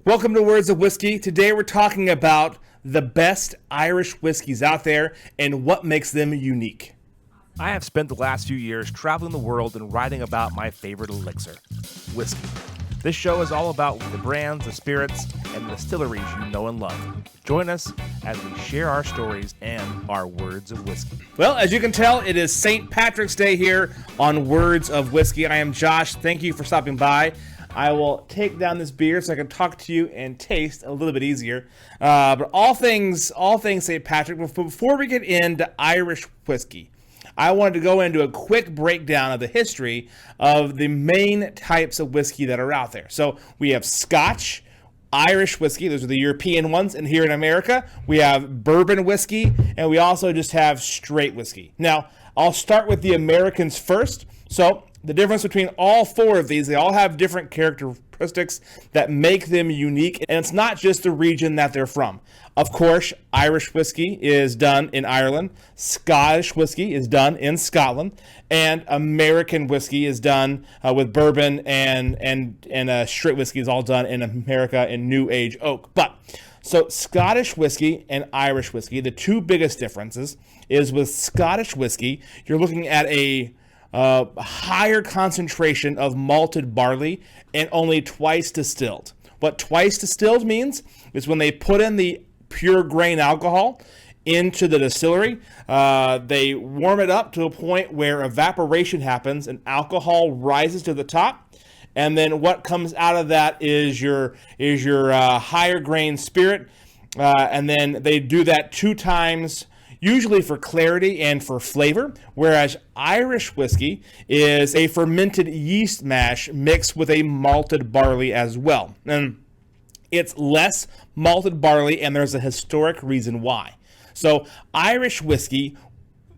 Welcome to Words of Whiskey. Today we're talking about the best Irish whiskeys out there and what makes them unique. I have spent the last few years traveling the world and writing about my favorite elixir, whiskey. This show is all about the brands, the spirits, and the distilleries you know and love. Join us as we share our stories and our words of whiskey. Well, as you can tell, it is St. Patrick's Day here on Words of Whiskey. I am Josh. Thank you for stopping by. I will take down this beer so I can talk to you and taste a little bit easier. But all things St. Patrick. Before we get into Irish whiskey, I wanted to go into a quick breakdown of the history of the main types of whiskey that are out there. So we have Scotch, Irish whiskey, those are the European ones, and here in America, we have bourbon whiskey, and we also just have straight whiskey. Now, I'll start with the Americans first. So the difference between all four of these, they all have different characteristics that make them unique, and it's not just the region that they're from. Of course, Irish whiskey is done in Ireland, Scottish whiskey is done in Scotland, and American whiskey is done with bourbon and straight whiskey is all done in America in New Age oak. But so Scottish whiskey and Irish whiskey, the two biggest differences is with Scottish whiskey, you're looking at a higher concentration of malted barley and only twice distilled. What twice distilled means is when they put in the pure grain alcohol into the distillery, they warm it up to a point where evaporation happens and alcohol rises to the top. And then what comes out of that is your higher grain spirit. And then they do that 2 times, usually for clarity and for flavor, whereas Irish whiskey is a fermented yeast mash mixed with a malted barley as well. And it's less malted barley, and there's a historic reason why. So Irish whiskey,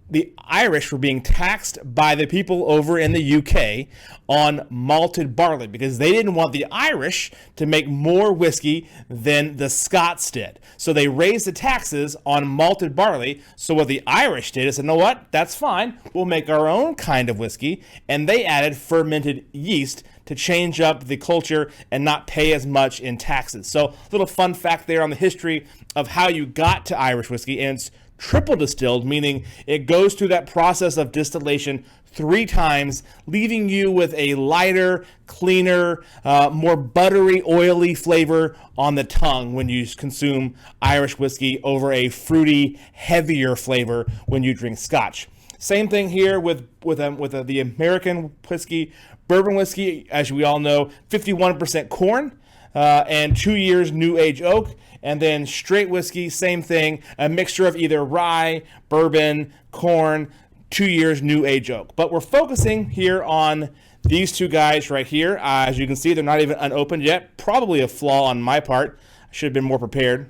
the Irish were being taxed by the people over in the UK on malted barley because they didn't want the Irish to make more whiskey than the Scots did. So they raised the taxes on malted barley. So what the Irish did is said, you know what, that's fine. We'll make our own kind of whiskey. And they added fermented yeast to change up the culture and not pay as much in taxes. So little fun fact there on the history of how you got to Irish whiskey, and it's triple distilled, meaning it goes through that process of distillation 3 times, leaving you with a lighter, cleaner, more buttery, oily flavor on the tongue when you consume Irish whiskey over a fruity, heavier flavor when you drink Scotch. Same thing here with the American whiskey. Bourbon whiskey, as we all know, 51% corn and 2 years New Age oak. And then straight whiskey, same thing, a mixture of either rye, bourbon, corn, 2 years New Age oak. But we're focusing here on these 2 guys right here. As you can see, they're not even unopened yet. Probably a flaw on my part. I should have been more prepared.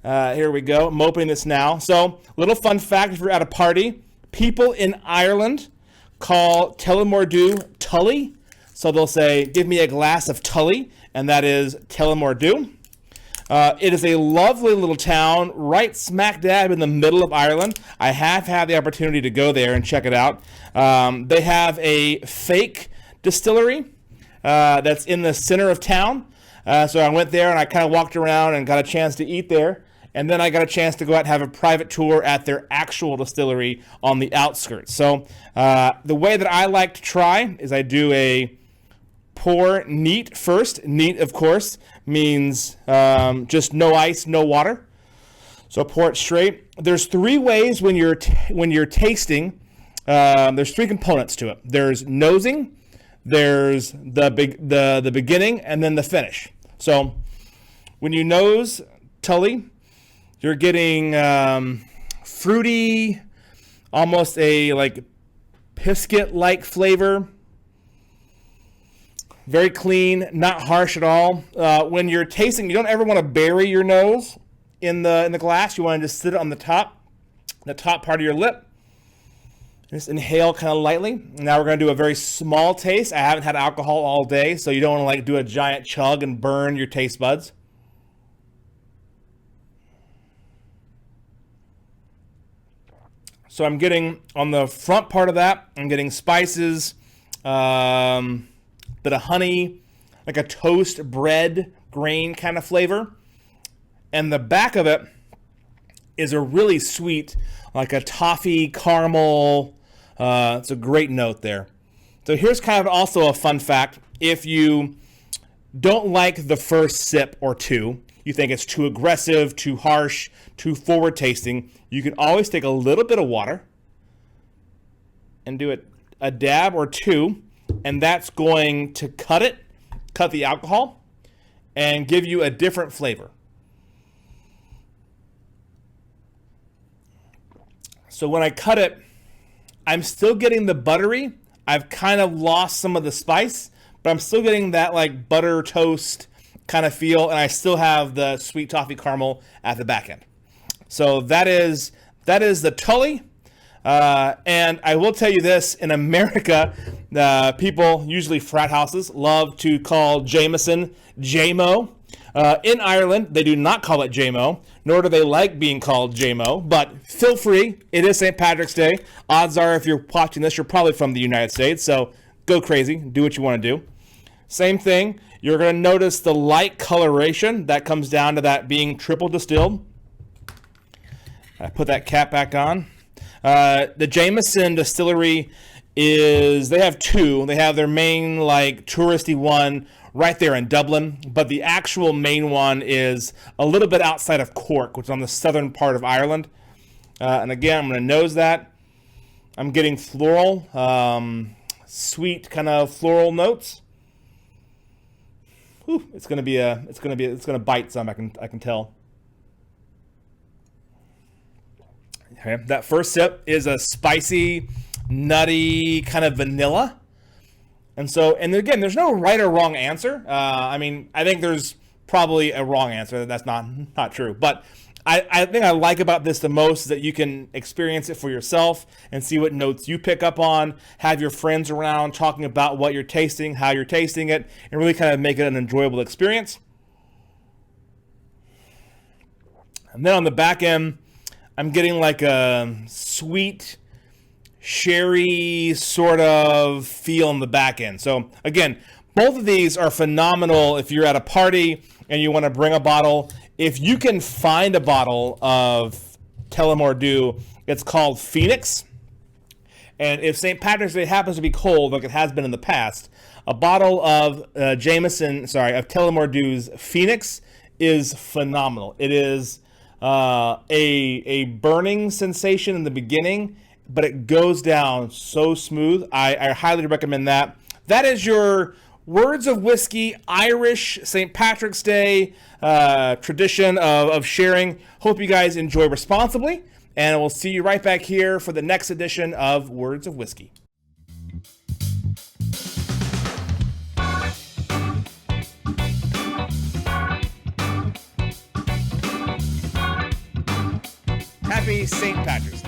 Here we go. I'm opening this now. So, little fun fact, if you're at a party, people in Ireland call Tullamore Tully. So they'll say, give me a glass of Tully, and that is Tullamore. It is a lovely little town right smack dab in the middle of Ireland. I have had the opportunity to go there and check it out. They have a fake distillery that's in the center of town. So I went there and I kind of walked around and got a chance to eat there. And then I got a chance to go out and have a private tour at their actual distillery on the outskirts. So the way that I like to try is I do a pour neat first. Neat, of course, means just no ice, no water. So pour it straight. There's 3 ways when you're tasting. There's 3 components to it. There's nosing, there's the beginning, and then the finish. So when you nose Tully, you're getting fruity, almost a like biscuit-like flavor. Very clean, not harsh at all. When you're tasting, you don't ever want to bury your nose in the glass. You want to just sit it on the top part of your lip. Just inhale kind of lightly. Now we're going to do a very small taste. I haven't had alcohol all day, so you don't want to like do a giant chug and burn your taste buds. So I'm getting, on the front part of that, I'm getting spices, bit of honey, like a toast bread grain kind of flavor. And the back of it is a really sweet, like a toffee caramel. It's a great note there. So here's kind of also a fun fact. If you don't like the first sip or two, you think it's too aggressive, too harsh, too forward tasting, you can always take a little bit of water and do a dab or two, and that's going to cut the alcohol, and give you a different flavor. So when I cut it, I'm still getting the buttery. I've kind of lost some of the spice, but I'm still getting that like butter toast kind of feel, and I still have the sweet toffee caramel at the back end. So that is the Tully. And I will tell you this, in America, people, usually frat houses, love to call Jameson JMO. In Ireland, they do not call it JMO, nor do they like being called JMO, but feel free. It is St. Patrick's Day. Odds are if you're watching this, you're probably from the United States, so go crazy. Do what you want to do. Same thing. You're going to notice the light coloration. That comes down to that being triple distilled. I put that cap back on. The Jameson distillery they have two. They have their main like touristy one right there in Dublin, but the actual main one is a little bit outside of Cork, which is on the southern part of Ireland. And again, I'm going to nose that. I'm getting floral, sweet kind of floral notes. Whew, it's going to bite some. I can tell. Okay, that first sip is a spicy, nutty kind of vanilla. And again, there's no right or wrong answer. I think there's probably a wrong answer. That's not true. But I think I like about this the most is that you can experience it for yourself and see what notes you pick up on, have your friends around talking about what you're tasting, how you're tasting it, and really kind of make it an enjoyable experience. And then on the back end, I'm getting like a sweet sherry sort of feel in the back end. So again, both of these are phenomenal if you're at a party and you want to bring a bottle. If you can find a bottle of Tullamore Dew, it's called Phoenix. And if St. Patrick's Day happens to be cold, like it has been in the past, a bottle of Tullamore Dew's Phoenix is phenomenal. It is a burning sensation in the beginning, but it goes down so smooth. I highly recommend that. That is your Words of Whiskey Irish St. Patrick's Day tradition of sharing. Hope you guys enjoy responsibly, and we'll see you right back here for the next edition of Words of Whiskey. Happy St. Patrick's Day.